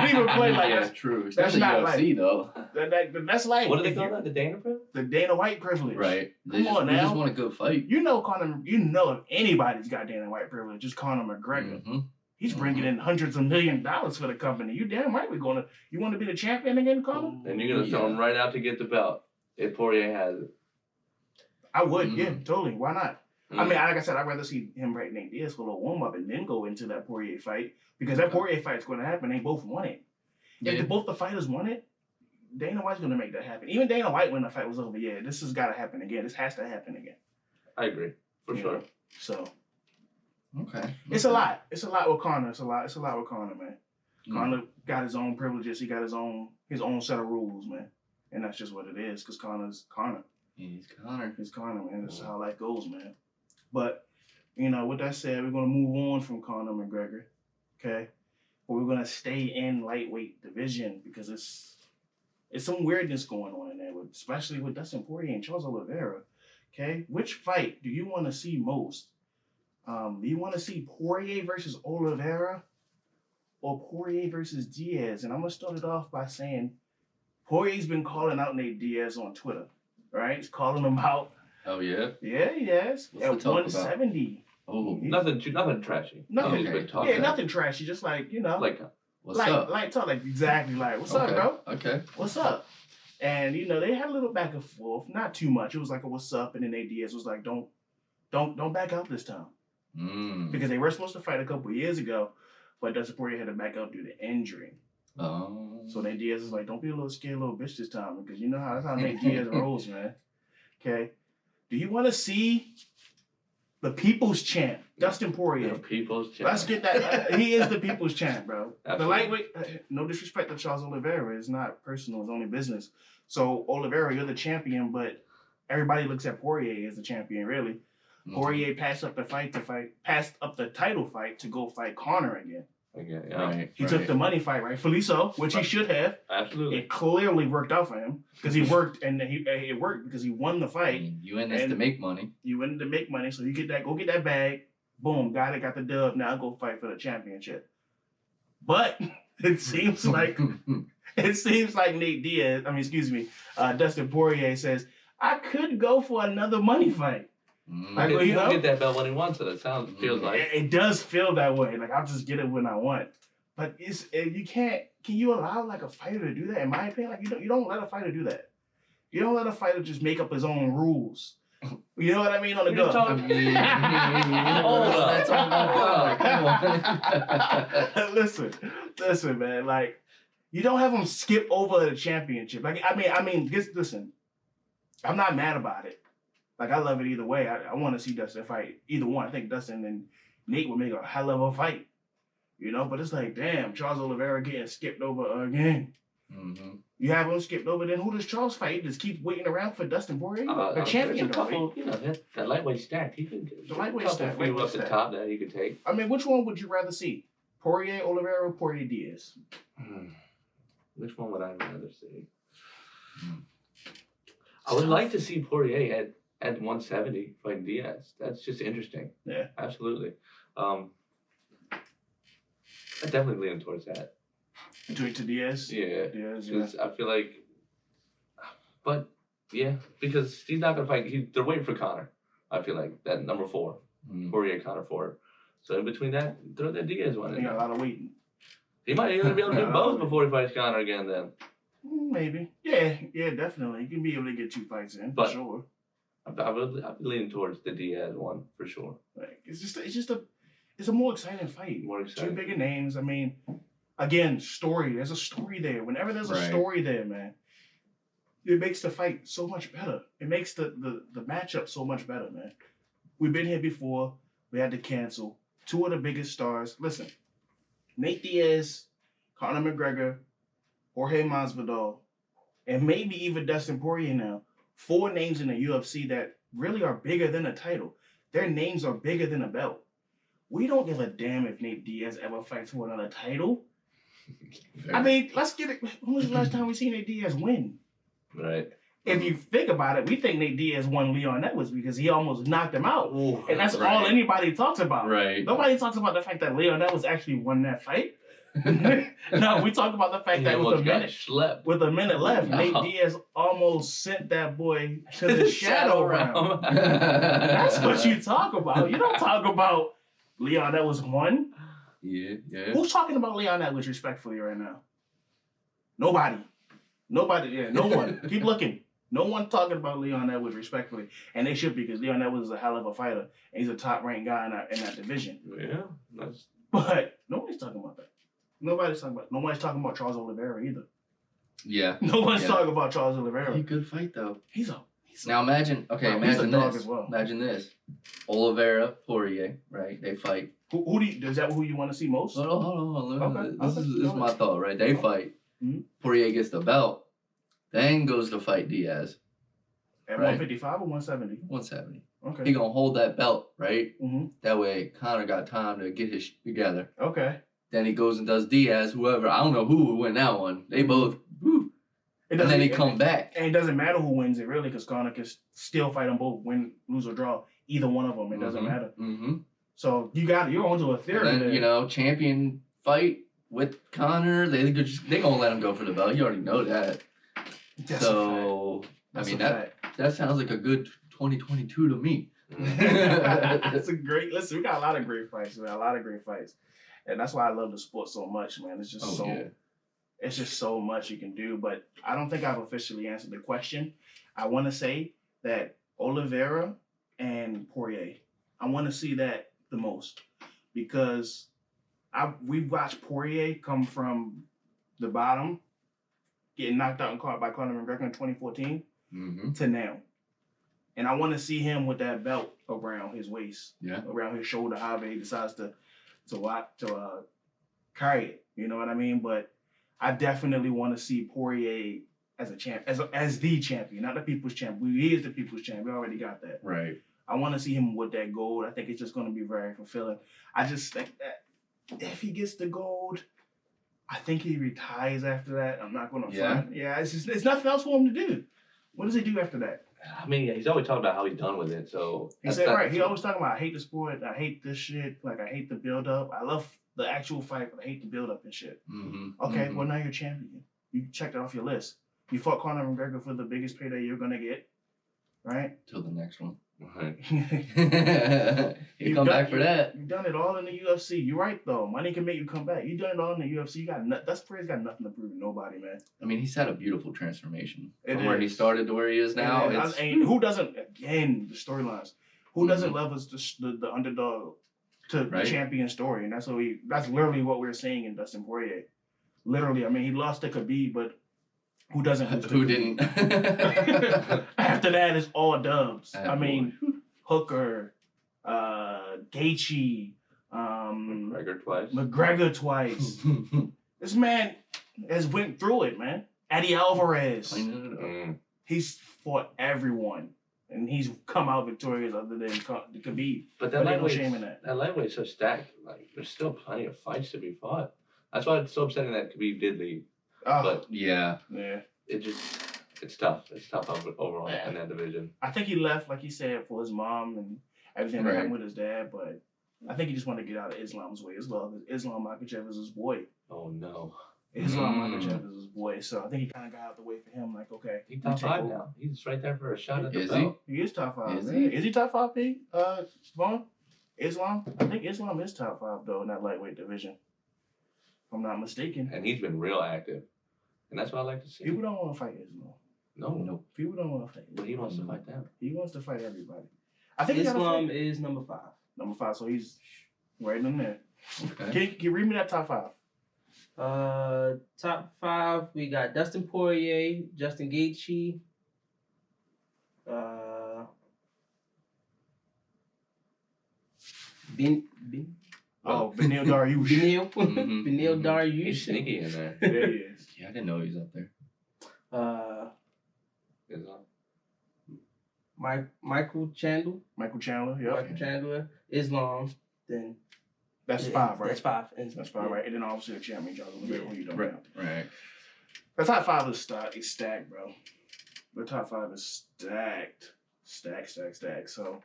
even play like yeah, that. true. Especially not UFC though. That's like What do they call that? The Dana privilege? The Dana White privilege. Right. Come on they now. just want a good fight. You know Conor. You know if anybody's got Dana White privilege, it's Conor McGregor. Mm-hmm. He's bringing in hundreds of $1 million for the company. You damn right we're gonna. You want to be the champion again, Conor? And you're gonna throw him right out to get the belt if Poirier has it. I would. Yeah, totally. Why not? Mm. I mean, like I said, I'd rather see him right Nate Diaz for a little warm up and then go into that Poirier fight because that Poirier fight's going to happen. They both want it. Yeah. If both the fighters want it, Dana White's going to make that happen. Even Dana White, when the fight was over, yeah, this has got to happen again. This has to happen again. I agree for You sure. know? So Okay. it's a lot. It's a lot with Conor. It's a lot with Conor, man. Mm. Conor got his own privileges. He got his own set of rules, man. And that's just what it is because Conor's Conor. He's Conor. It's Conor, man. That's how life goes, man. But, you know, with that said, we're going to move on from Conor McGregor, okay? But we're going to stay in lightweight division because it's some weirdness going on in there, especially with Dustin Poirier and Charles Oliveira, okay? Which fight do you want to see most? Do you want to see Poirier versus Oliveira or Poirier versus Diaz? And I'm going to start it off by saying Poirier's been calling out Nate Diaz on Twitter, right? He's calling him out. Oh yeah. Yeah, he has. What's At the talk 170. Oh. Nothing trashy. Nothing. He's been talking Yeah, nothing trashy. Just like, you know. What's up? Like talk like exactly like, what's okay. up, bro? Okay. What's up? And you know, they had a little back and forth. Not too much. It was like a what's up, and then Nate Diaz was like, don't back out this time. Because they were supposed to fight a couple years ago, but Dustin Poirier had to back out due to injury. Oh. So Nate Diaz is like, don't be a little scared little bitch this time, because you know that's how Nate Diaz rolls, man. Okay. Do you want to see the people's champ, Dustin Poirier? The people's champ. Let's get that. He is the people's champ, bro. Absolutely. The lightweight, no disrespect to Charles Oliveira, it's not personal, it's only business. So Oliveira, you're the champion, but everybody looks at Poirier as the champion, really. Mm-hmm. Poirier passed up the title fight to go fight Conor again. Again, yeah. Right. He took the money fight, rightfully so, which he should have. Absolutely. It clearly worked out for him because he worked, and it worked because he won the I fight. mean, you in this to make money. You in to make money, so you go get that bag. Boom, got the dub. Now go fight for the championship. But it seems like Nate Diaz. Dustin Poirier says I could go for another money fight. Like, He'll you know, get that belt when he wants it. It feels like. it does feel that way. Like I'll just get it when I want. But you can't. Can you allow like a fighter to do that? In my opinion, like you don't let a fighter do that. You don't let a fighter just make up his own rules. You know what I mean on the go. Hold up. That's all come on. Listen, man. Like you don't have him skip over the championship. Like listen. I'm not mad about it. Like I love it either way. I want to see Dustin fight either one. I think Dustin and Nate would make a hell of a fight. You know, but it's like, damn, Charles Oliveira getting skipped over again. Mm-hmm. You have him skipped over, then who does Charles fight? He just keep waiting around for Dustin Poirier? The champion, there's a couple, that lightweight stack. He could The lightweight stack, a few up the top that he could take. I mean, which one would you rather see? Poirier, Oliveira, or Poirier Diaz? Which one would I rather see? I would like to see Poirier at 170 fighting Diaz. That's just interesting. Yeah. Absolutely. I definitely lean towards that. To Diaz? Yeah. Diaz, yeah. Because I feel like, but yeah, because he's not gonna fight. They're waiting for Conor. I feel like that number 4, Poirier, Conor 4. So in between that, throw that Diaz one in. He got a lot of waiting. He might even be able to do both before he fights Conor again. Then Maybe. Yeah, definitely. You can be able to get 2 fights in, for But- sure. I'd be leaning towards the Diaz one for sure. Like, it's a more exciting fight. More Two exciting. bigger names. I mean, again, story. There's a story there. Whenever there's a Right. story there, man, it makes the fight so much better. It makes the matchup so much better, man. We've been here before. We had to cancel. 2 of the biggest stars. Listen, Nate Diaz, Conor McGregor, Jorge Masvidal, and maybe even Dustin Poirier now. 4 names in the UFC that really are bigger than a title. Their names are bigger than a belt. We don't give a damn if Nate Diaz ever fights for another title. I mean, let's get it. When was the last time we seen Nate Diaz win? Right. If you think about it, we think Nate Diaz won Leon Edwards because he almost knocked him out. Ooh, And that's Right. all anybody talks about. Right. Nobody talks about the fact that Leon Edwards actually won that fight. No, we talk about the fact he that almost got schlepped. with a minute left, No. Nate Diaz almost sent that boy to the shadow realm. That's what you talk about. You don't talk about Leon Edwards won. Yeah. Who's talking about Leon Edwards respectfully right now? Nobody. Yeah, no one. Keep looking. No one talking about Leon Edwards respectfully. And they should be because Leon Edwards is a hell of a fighter. And he's a top-ranked guy in that division. Yeah. That's But nobody's talking about that. Nobody's talking about Charles Oliveira either. Yeah. No one's Yeah. talking about Charles Oliveira. He could fight though. He's a Now imagine. Okay, Well, he's a imagine dog this. as well. Imagine this. Oliveira, Poirier, right? They fight. who do you, is that who you want to see most? Hold on. Okay, This okay, is go my ahead. thought, right? They fight. Mhm. Poirier gets the belt, then goes to fight Diaz. At Right. 155 or 170? 170. Okay. He gonna hold that belt, right? Mm-hmm. That way Conor got time to get his together. Okay. Then he goes and does Diaz, whoever. I don't know who would win that one. They both. Woo. And then he come back. And it doesn't matter who wins it really, because Conor can still fight them both, win, lose or draw. Either one of them, it doesn't matter. Mm-hmm. So you're onto a theory. And there. then, champion fight with Conor. They gonna let him go for the belt. You already know that. That's So a fact. I mean That's that sounds like a good 2022 to me. a fact. That's a great. Listen, we got a lot of great fights, man. A lot of great fights, and that's why I love the sport so much, man. It's just it's just so much you can do. But I don't think I've officially answered the question. I want to say that Oliveira and Poirier. I want to see that the most because we've watched Poirier come from the bottom, getting knocked out and caught by Conor McGregor in 2014 Mm-hmm. to now. And I want to see him with that belt around his waist, Yeah. around his shoulder, however he decides to carry it. You know what I mean? But I definitely want to see Poirier as a champ, as the champion, not the people's champion. He is the people's champion. We already got that. Right. I want to see him with that gold. I think it's just going to be very fulfilling. I just think that if he gets the gold, I think he retires after that. I'm not going to front. Yeah, it's nothing else for him to do. What does he do after that? I mean, he's always talking about how he's done with it. So He said, right. He always talking about, I hate the sport. I hate this shit. Like, I hate the build up. I love the actual fight, but I hate the build up and shit. Mm-hmm. Okay, well, now you're champion. You checked it off your list. You fought Conor McGregor for the biggest payday you're going to get, right? Till the next one. Right. You come back for that. You've done it all in the UFC. You're right, though. Money can make you come back. You've done it all in the UFC. That's phrase got nothing to prove to nobody, man. I mean, he's had a beautiful transformation It from where he is. started to where he is now. And, It's, and who doesn't, again, the storylines. Who doesn't Mhm. love us the underdog to Right. the champion story? And that's literally what we're seeing in Dustin Poirier. Literally, I mean, he lost to Khabib, but who doesn't lose to who Khabib? didn't? After that, it's all dubs. Ah, I mean, Hooker, Gaethje, McGregor twice. McGregor twice. This man has went through it, man. Eddie Alvarez. Cleaning it up. Mm. He's fought everyone, and he's come out victorious other than Khabib. But But that ain't no shame in lightweight, that. that lightweight's so stacked. Like, there's still plenty of fights to be fought. That's why it's so upsetting that Khabib did leave. Oh, But Yeah. yeah. It's tough. It's tough overall in that division. I think he left, like he said, for his mom and everything that Right. happened with his dad, but I think he just wanted to get out of Islam's way as well. Because Islam Makhachev is his boy. Oh no. Islam Mm. Makhachev is his boy. So I think he kind of got out the way for him. Like, okay. He's you top take 5 over. now. He's right there for a shot at the Is he? belt. He is top 5. Is man. he? Is he top 5, P? Vaughn? Islam? I think Islam is top 5, though, in that lightweight division. If I'm not mistaken. And he's been real active. And that's what I like to see. People don't want to fight Islam. No. People don't want to fight. But he wants to fight them. He wants to fight everybody. I think Islam is number 5. Number 5, so he's right in there. Okay. Can you read me that top 5? Top 5, we got Dustin Poirier, Justin Gaethje, Beneil Dariush. Beneil Dariush. He's sneaky in there. There he is. Yeah, I didn't know he was up there. Islam. Michael Chandler. Michael Chandler, yep. Michael Chandler. Islam. Then That's 5, right? That's 5. That's 5, right? And then obviously the champion, Charles Oliveira, who you don't know. Right. The top 5 is stacked, bro. The top 5 is stacked. Stacked. So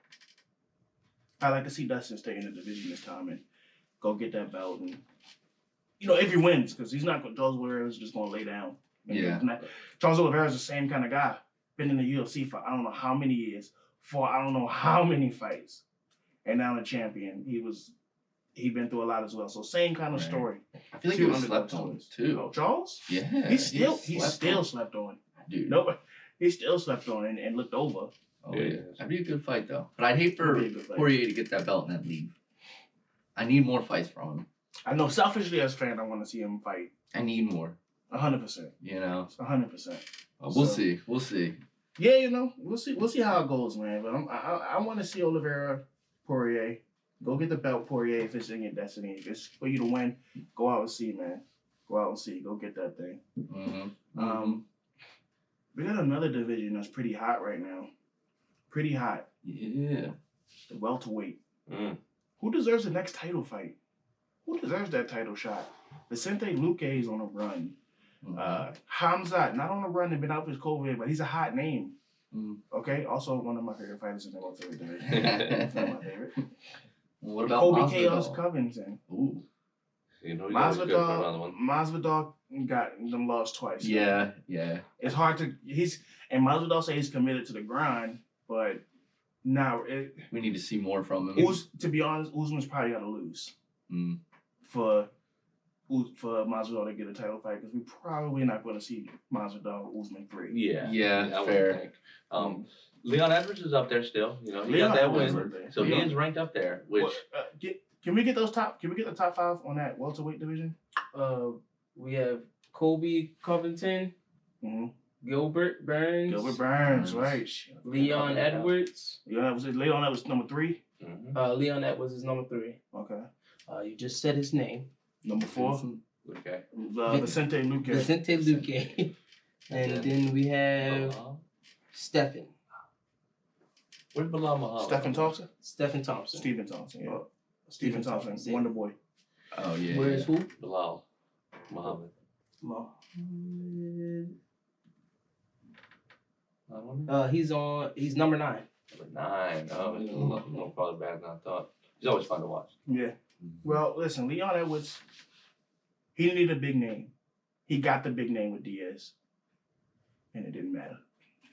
I like to see Dustin stay in the division this time and go get that belt. And, if he wins, because he's not going, Charles Oliveira is just going to lay down. Yeah. Charles Oliveira is the same kind of guy. Been in the UFC for I don't know how many years, for I don't know how many fights. And now the champion. He'd been through a lot as well. So same kind of story. I feel like he was slept on too. Oh, Charles? Yeah. He's still slept on. Dude. Nope. He still slept on and looked over. Oh, yeah. That'd be a good fight, though. But I'd hate for That'd be a good fight. Poirier to get that belt and then leave. I need more fights from him. I know selfishly as a fan, I want to see him fight. I need more. 100%. 100%. We'll see. We'll see. Yeah, we'll see how it goes, man. But I want to see Oliveira, Poirier. Go get the belt, Poirier, if it's in your destiny. If it's for you to win, go out and see, man. Go out and see. Go get that thing. Mm-hmm. We got another division that's pretty hot right now. Pretty hot. Yeah. The welterweight. Mm. Who deserves the next title fight? Who deserves that title shot? Vicente Luque is on a run. Hamzat, not on a run and been out with COVID, but he's a hot name. Okay, also one of my favorite fighters in the welterweight division. That's not my favorite. What about Kobe Masvidal? Chaos Covington. Ooh. He's always good for another one. Masvidal got them lost twice. So Yeah. it's hard to. And Masvidal says he's committed to the grind, but now we need to see more from him. To be honest, Usman's probably got to lose Mm. for Masvidal to get a title fight because we probably not going to see Masvidal Usman 3. Yeah, I would fair. think. Leon Edwards is up there still. He Leon got that Edwards win, is up there. so he is ranked up there. Which Can we get the top 5 on that welterweight division? We have Kobe Covington, Mm-hmm. Gilbert Burns, Right? Leon Edwards. Leon Edwards number 3. mm-hmm. Leon Edwards is number 3. Okay. You just said his name. Number 4. Okay. Vicente Luque. Vicente Luque. And then we have Stephen. Where's Bilal Muhammad? Stephen Thompson. Stephen Thompson. Stephen Thompson. Yeah. Stephen Thompson. Yeah. Wonder Boy. Oh yeah. Where's who? Bilal Muhammad. He's number 9. Number 9. Oh, he's a little farther back than I thought. He's always fun to watch. Yeah. Well, listen, Leon Edwards, he needed a big name. He got the big name with Diaz. And it didn't matter.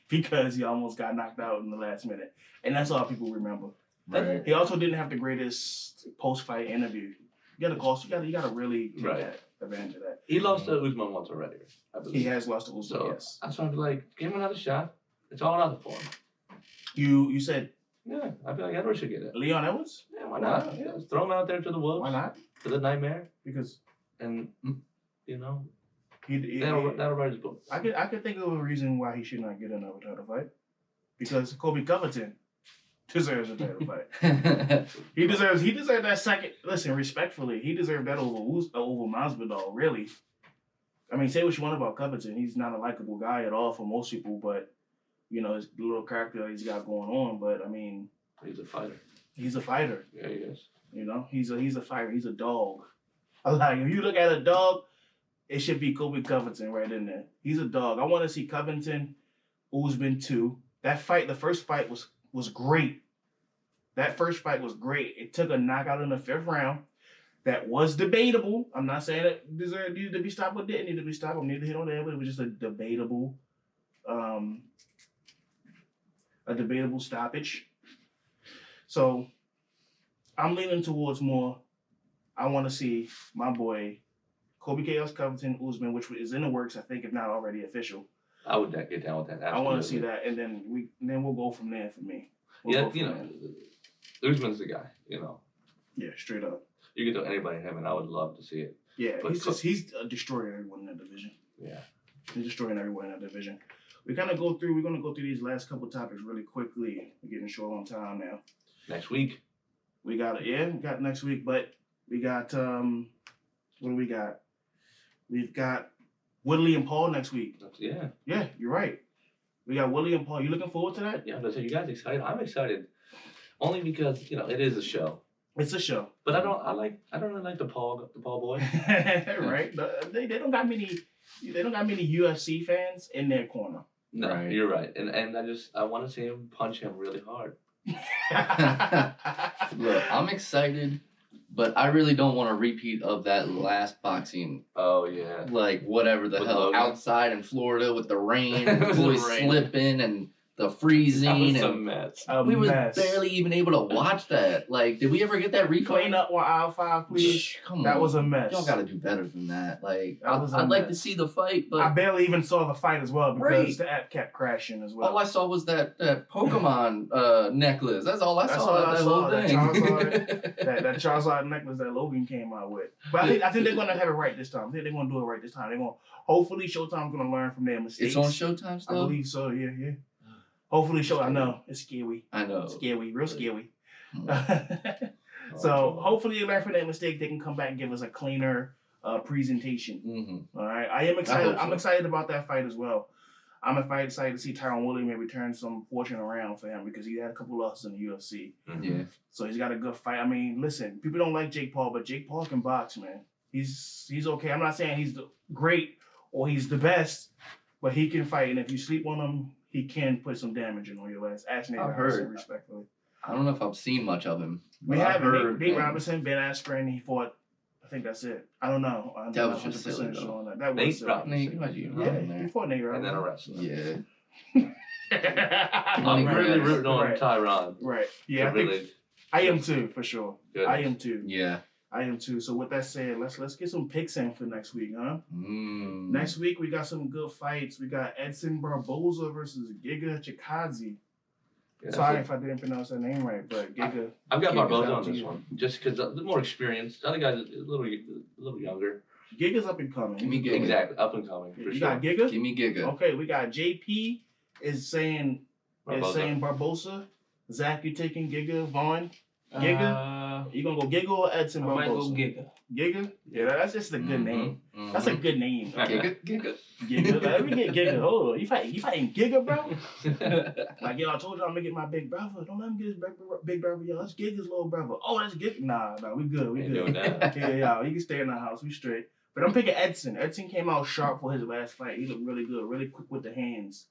Because he almost got knocked out in the last minute. And that's all people remember. Right. He also didn't have the greatest post-fight interview. You gotta really take that advantage of that. He lost to Usman once already, I believe. He has lost to Usman, So yes. that's why I'd be like, give him another shot. It's all another for him. You said Yeah, I feel like Edwards should get it. Leon Edwards? Yeah, why not? Yeah. Just throw him out there to the wolves. Why not? To the nightmare, Because and that'll I write his book. could think of a reason why he should not get another title fight. Because Kobe Covington deserves a title fight. He deserves that second. Listen, respectfully, he deserved that over Masvidal. Really, I mean, say what you want about Covington, he's not a likable guy at all for most people. But his little character that he's got going on. But I mean, He's a fighter. he's a fighter. Yeah, he is. He's a fighter. He's a dog. Like if you look at a dog, it should be Kobe Covington right in there. He's a dog. I want to see Covington, Usman 2. That fight, the first fight was great. That first fight was great. It took a knockout in the 5th round. That was debatable. I'm not saying it needed to be stopped or didn't need to be stopped. I need to hit on that, but it was just a debatable stoppage. So I'm leaning towards more. I want to see my boy Kobe Chaos Covington, Usman, which is in the works, I think, if not already official. I would get down with that. Absolutely. I want to see that, and then we'll go from there for me. Usman's the guy. You know. Yeah, straight up. You can throw anybody in him, and I would love to see it. Yeah, he's destroying everyone in that division. Yeah, he's destroying everyone in that division. We're gonna go through these last couple topics really quickly. We're getting short on time now. Next week. We got next week, but we got what do we got? We've got Woodley and Paul next week. Yeah, you're right. We got Woodley and Paul. You looking forward to that? Yeah, but so you guys excited? I'm excited, only because it is a show. It's a show. But I don't really like the Paul boy. Right? They don't got many UFC fans in their corner. No, right. You're right, and I want to see him punch him really hard. Look, I'm excited, but I really don't want a repeat of that last boxing. Oh yeah. Like whatever the With hell Logan. outside in Florida with the rain, It was boys the rain. slipping and the freezing, That was a and mess. we was barely even able to watch that. Like, did we ever get that refund? Clean up on aisle 5, please. Come on, That was a mess. Y'all got to do better than that. Like, That was a I'd like to mess. see the fight, but I barely even saw the fight as well because Right. the app kept crashing as well. all I saw was that Pokemon necklace. That's all I That's saw. all I that saw, whole that thing. that Charizard necklace that Logan came out with. But I think they're gonna have it right this time. I think they're gonna do it right this time. They're gonna hopefully Showtime's gonna learn from their mistakes. It's on Showtime I still. believe so. Yeah. Hopefully I know it's scary. I know. Scary, real scary. Mm. So hopefully they learn from their mistake. They can come back and give us a cleaner presentation. Mm-hmm. All right. I am excited. hope so. I'm excited about that fight as well. I'm excited to see Tyron Woodley maybe turn some fortune around for him because he had a couple losses in the UFC. Yeah. So he's got a good fight. I mean, listen, people don't like Jake Paul, but Jake Paul can box, man. He's okay. I'm not saying he's great or he's the best, but he can fight. And if you sleep on him, he can put some damage in on your ass. Ask Nate I've Robinson heard. respectfully. I don't know if I've seen much of him. We but I've have heard Nate him. Robinson, Ben Askren. He fought. I think that's it. I don't know. I'm That not was just 100% silly, though. sure on that. That Nate was silly. Robinson. Nate, why'd you Yeah, in he there? fought Nate And then a Robinson. wrestler. Yeah. I'm really rooting on Right. Tyron. Right. Yeah, I think Really I am too, for sure. good. I am too. Yeah. I am too. So with that said, let's get some picks in for next week, huh? Mm. Next week we got some good fights. We got Edson Barboza versus Giga Chikadze. Yeah, Sorry if I didn't pronounce that name right, but Giga. I've got Giga's Barboza out on to this you. one, just because a little more experience. The other guy's a little younger. Giga's up and coming. Give me Giga. Exactly, up and coming for You sure. got Giga? Give me Giga. Okay, we got JP is saying Barboza. Zach, you taking Giga? Vaughn? Giga? You gonna go Giga or Edson I might go Barboza? Giga. Giga? Yeah, that's just a good name. Mhm. That's a good name. Giga. Giga. Let me get Giga. Oh, you fighting Giga, bro? Like, yo, I told you I'm gonna get my big brother. Don't let him get his big brother. Yo, that's Giga's little brother. Oh, that's Giga. Nah, we good. We Ain't good. doing that. Yeah, he can stay in the house. We straight. But I'm picking Edson. Edson came out sharp for his last fight. He looked really good, really quick with the hands.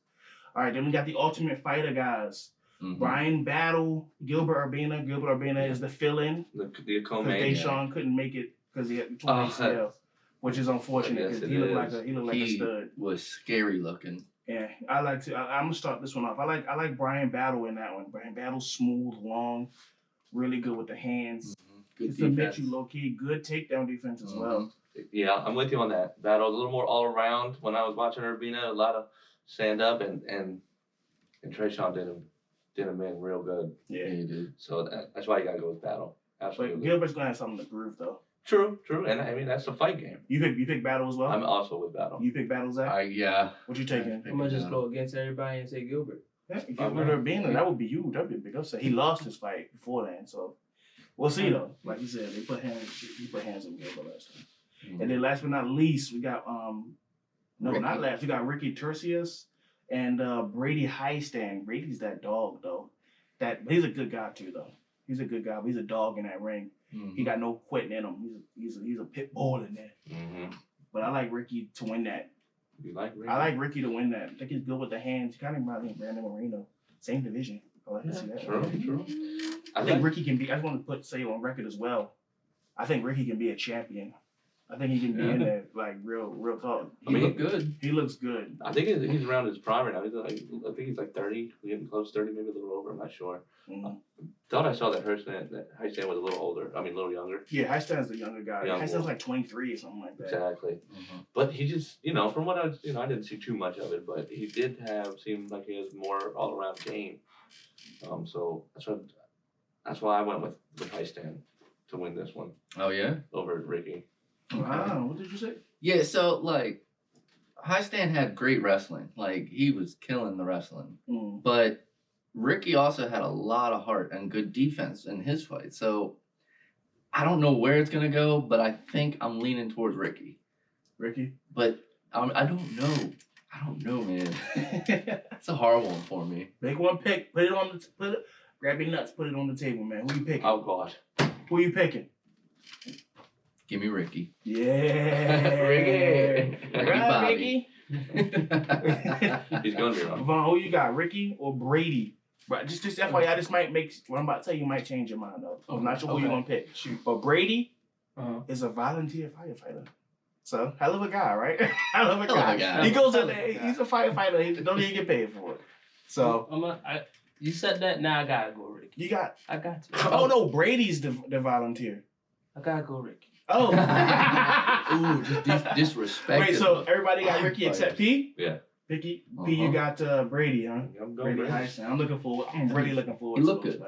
All right, then we got the Ultimate Fighter guys. Mhm. Brian Battle, Gilbert Urbina. Gilbert Urbina is the fill-in The because co-main. Deshaun couldn't make it because he had torn ACL, which is unfortunate Yes, because it he looked is. like a stud. Was scary looking. Yeah, I'm gonna start this one off. I like Brian Battle in that one. Brian Battle's smooth, long, really good with the hands. Good He submit defense. you low key, good takedown defense as well. Yeah, I'm with you on that. Battle a little more all around. When I was watching Urbina, a lot of stand up and Trayshawn did him in real good. Yeah, Yeah, he did. So that's why you gotta go with Battle. but Absolutely. Gilbert's gonna have something to prove though. True, and I mean that's the fight game. You pick Battle as well. I'm also with Battle. You pick Battle, Zach. Yeah. What you taking? I'm gonna just go against everybody and say Gilbert. Yeah, Gilbert Urbina. That would be you. That'd be a big upset. He lost his fight before then, so we'll see though. Like you said, he put hands on Gilbert last time. And then last but not least, we got Ricky. not last. We got Ricky Tercius and Brady Highstand. Brady's that dog though. He's a good guy too though. He's a good guy, but he's a dog in that ring. Mhm. He got no quitting in him. He's a pit bull in there. Mm-hmm. But I like Ricky to win that. You like Ricky? I like Ricky to win that. I think he's good with the hands. He kind of reminds me of Brandon Moreno. Same division. I like to see that. True. I think Ricky can be. I just want to say on record as well. I think Ricky can be a champion. I think he can be in there, like real talk. He looked good. He looks good. I think he's around his prime right now. I think he's like 30, getting close to 30, maybe a little over. I'm not sure. Mm-hmm. Thought I saw that Heistan was a little older. I mean, a little younger. Yeah, Heistan's the younger guy. Heistan's like 23 or something like that. Exactly. Mm-hmm. But he just, from what I didn't see too much of it, but he did seemed like he has more all around game. So that's why I went with Heistan to win this one. Oh yeah. Over Ricky. Wow, what did you say? Yeah, so like Heistan had great wrestling. Like he was killing the wrestling. But Ricky also had a lot of heart and good defense in his fight. So I don't know where it's gonna go, but I think I'm leaning towards Ricky. Ricky? But I don't know. I don't know, man. It's a hard one for me. Make one pick. Grab your nuts. Put it on the table, man. Who you picking? Oh God. Who you picking? Give me Ricky. Yeah. Ricky. Ricky. He's gonna be wrong. Vaughn, who you got? Ricky or Brady? But just FYI, this might make what I'm about to tell you might change your mind though. I'm not sure who you're gonna pick. Shoot. But Brady is a volunteer firefighter. So hell of a guy, right? hell of a guy. He goes in there. He's a firefighter. He don't even get paid for it. So you said that. Now I gotta go Ricky. I got to. Oh no, Brady's the volunteer. I gotta go Ricky. Oh. Ooh, just disrespect. Wait, so everybody got Ricky except P? Yeah. P, you got Brady, huh? I'm going Brady Heistan. I'm really looking forward to it. He looked good.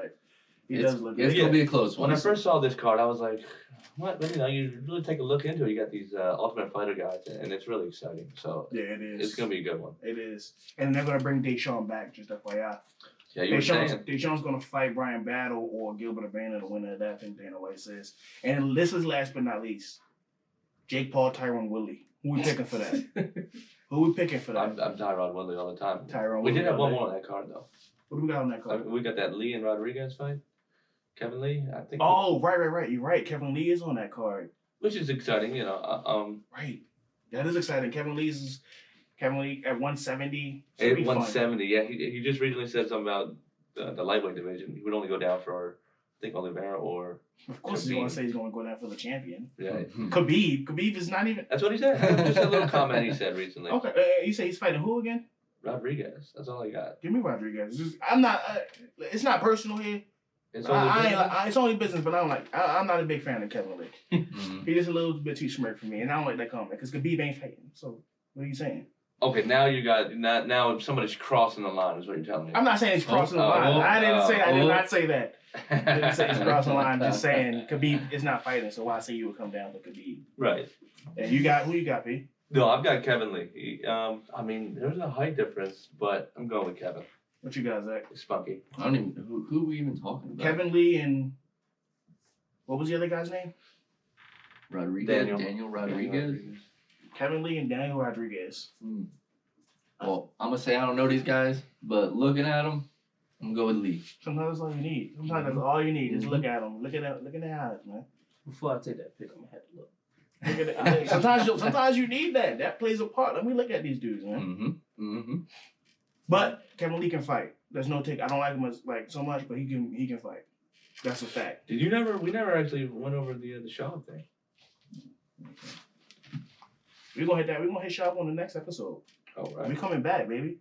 He does look good. It's going to be a close one. When I first saw this card, I was like, what? But, you really take a look into it. You got these Ultimate Fighter guys, and it's really exciting. So yeah, it is. It's going to be a good one. It is. And they're going to bring Deshaun back, just FYI. Yeah, you were saying. Deshaun's going to fight Brian Battle or Gilbert Urbana, the winner of that, I think Dana White says. And this is last but not least. Jake Paul, Tyron Woodley. Who we picking for that? Who we picking for that? I'm Tyron Woodley all the time. We did have one more on that card, though. What do we got on that card? We got that Lee and Rodriguez fight. Kevin Lee, I think. Oh, right. You're right. Kevin Lee is on that card. Which is exciting, Right. That is exciting. Kevin Lee at 170. At 170, yeah. He just recently said something about the lightweight division. He would only go down for, I think, Oliveira or. Of course, he's going to say he's going to go down for the champion. Yeah. Khabib is not even. That's what he said. Just a little comment he said recently. Okay. You say he's fighting who again? Rodriguez. That's all I got. Give me Rodriguez. I'm not. It's not personal here. It's only business, but I'm not a big fan of Kevin Lee. He's just a little bit too smirk for me, and I don't like that comment because Khabib ain't fighting. So what are you saying? Okay, now you got now somebody's crossing the line is what you're telling me. I'm not saying he's crossing the line. I did not say that. I didn't say he's crossing the line. I'm just saying Khabib is not fighting, so why say you would come down to Khabib? Right. And who you got, P? No, I've got Kevin Lee. There's a height difference, but I'm going with Kevin. What you got, Zach? Spunky. I don't even who are we even talking about? Kevin Lee and what was the other guy's name? Daniel Rodriguez. Kevin Lee and Daniel Rodriguez. Well, I'm gonna say I don't know these guys, but looking at them, I'm gonna go with Lee. Sometimes that's all you need. Sometimes that's all you need. Just look at them. Look at their eyes, man. Before I take that pick, I'm gonna have to look. Sometimes you need that. That plays a part. Let me look at these dudes, man. But Kevin Lee can fight. There's no take. I don't like him so much, but he can fight. That's a fact. We never actually went over the Shaw thing. We're gonna hit that. We're gonna hit Shaw on the next episode. Oh right. We coming back, baby.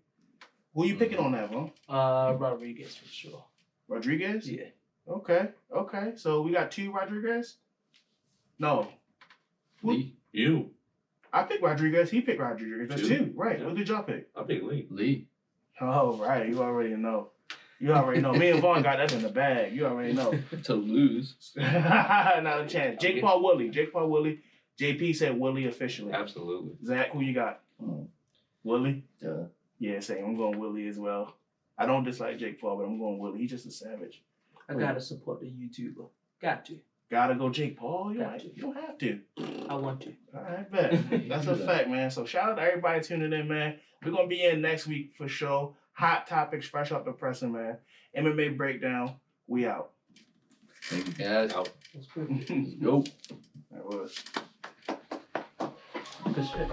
Who you picking on that one? Rodriguez for sure. Rodriguez? Yeah. Okay. So we got 2 Rodriguez? No. Lee. You. I picked Rodriguez. He picked Rodriguez. That's 2. Right. Yeah. What did y'all pick? I picked Lee. Lee. Oh, right. You already know. Me and Vaughn got that in the bag. You already know. To lose. Not a chance. Jake Paul Woodley. JP said Woodley officially. Absolutely. Zach, who you got? Woodley? Yeah. Yeah, same. I'm going Woodley as well. I don't dislike Jake Paul, but I'm going Woodley. He's just a savage. I gotta support the YouTuber. Got to. Gotta go Jake Paul? You don't have to. I want to. All right, bet. That's a fact, man. So shout out to everybody tuning in, man. We're going to be in next week for sure. Hot topics, fresh off the presser, man. MMA Breakdown. We out. Thank you, guys. Out. That's pretty. Go. That was. Good shit.